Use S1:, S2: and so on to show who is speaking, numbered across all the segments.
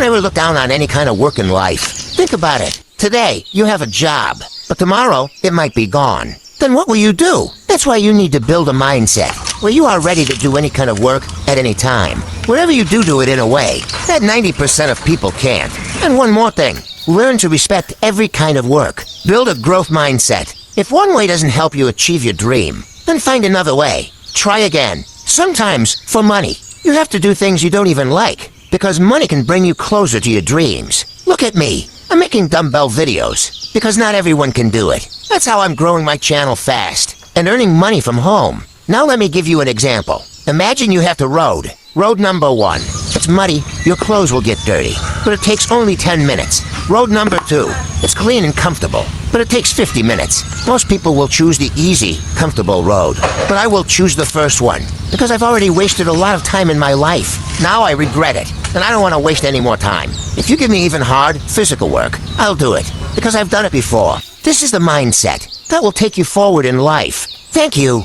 S1: ever look down on any kind of work in life. Think about it. Today, you have a job, but tomorrow, it might be gone. Then what will you do? That's why you need to build a mindset where you are ready to do any kind of work at any time. Whatever you do it in a way that 90% of people can't. And one more thing, learn to respect every kind of work. Build a growth mindset. If one way doesn't help you achieve your dream, then find another way. Try again. Sometimes, for money, you have to do things you don't even like, because money can bring you closer to your dreams. Look at me. I'm making dumbbell videos, because not everyone can do it. That's how I'm growing my channel fast, and earning money from home. Now let me give you an example. Imagine you have to road. Road number 1. It's muddy, your clothes will get dirty, but it takes only 10 minutes. Road number 2. It's clean and comfortable, but it takes 50 minutes. Most people will choose the easy, comfortable road, but I will choose the first one, because I've already wasted a lot of time in my life. Now I regret it, and I don't want to waste any more time. If you give me even hard, physical work, I'll do it, because I've done it before. This is the mindset that will take you forward in life. Thank you.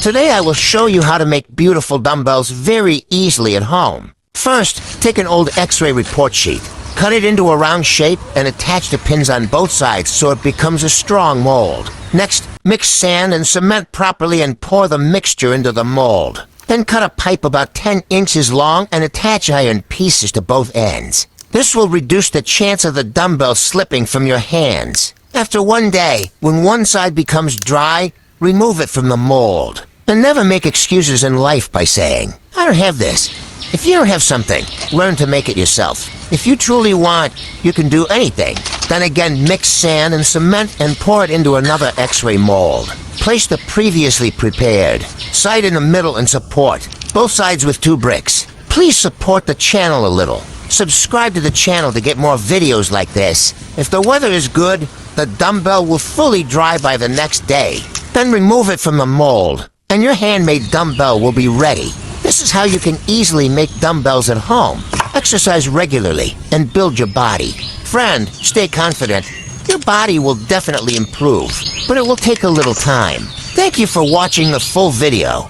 S1: Today I will show you how to make beautiful dumbbells very easily at home. First, take an old X-ray report sheet, cut it into a round shape, and attach the pins on both sides so it becomes a strong mold. Next, mix sand and cement properly and pour the mixture into the mold. Then cut a pipe about 10 inches long and attach iron pieces to both ends. This will reduce the chance of the dumbbell slipping from your hands. After one day, when one side becomes dry, remove it from the mold. And never make excuses in life by saying, "I don't have this." If you don't have something, learn to make it yourself. If you truly want, you can do anything. Then again, mix sand and cement and pour it into another X-ray mold. Place the previously prepared side in the middle and support, both sides with 2 bricks. Please support the channel a little. Subscribe to the channel to get more videos like this. If the weather is good, the dumbbell will fully dry by the next day. Then remove it from the mold, and your handmade dumbbell will be ready. This is how you can easily make dumbbells at home. Exercise regularly and build your body. Friend, stay confident. Your body will definitely improve, but it will take a little time. Thank you for watching the full video.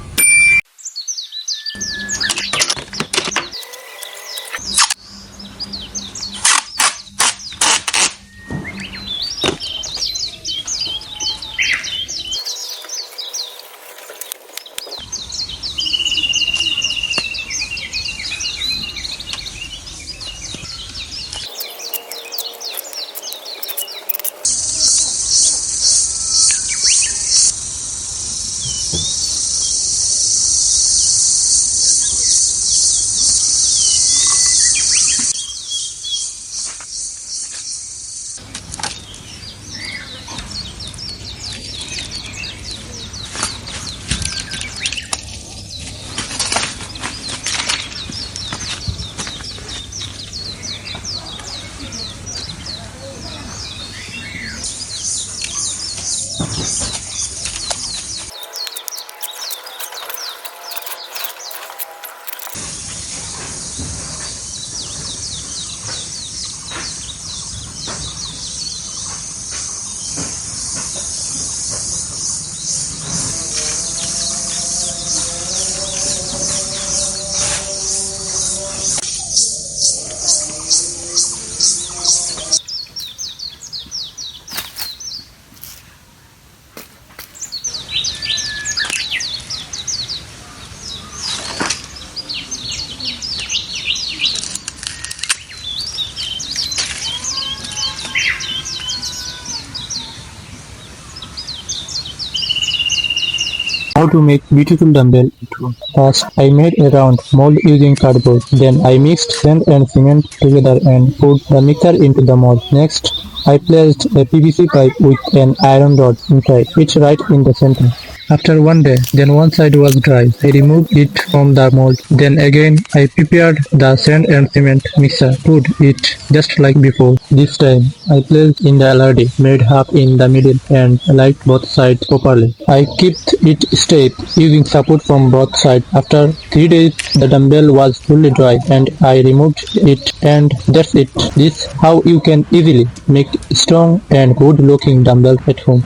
S2: How to make beautiful dumbbell at home. First, I made a round mold using cardboard. Then I mixed sand and cement together and put the mixture into the mold. Next, I placed a PVC pipe with an iron rod inside, it right in the center. After one day, then one side was dry. I removed it from the mold. Then again, I prepared the sand and cement mixture, put it just like before. This time, I placed in the LRD, made half in the middle and aligned both sides properly. I kept it straight using support from both sides. After 3 days, the dumbbell was fully dry and I removed it, and that's it. This how you can easily make strong and good looking dumbbells at home.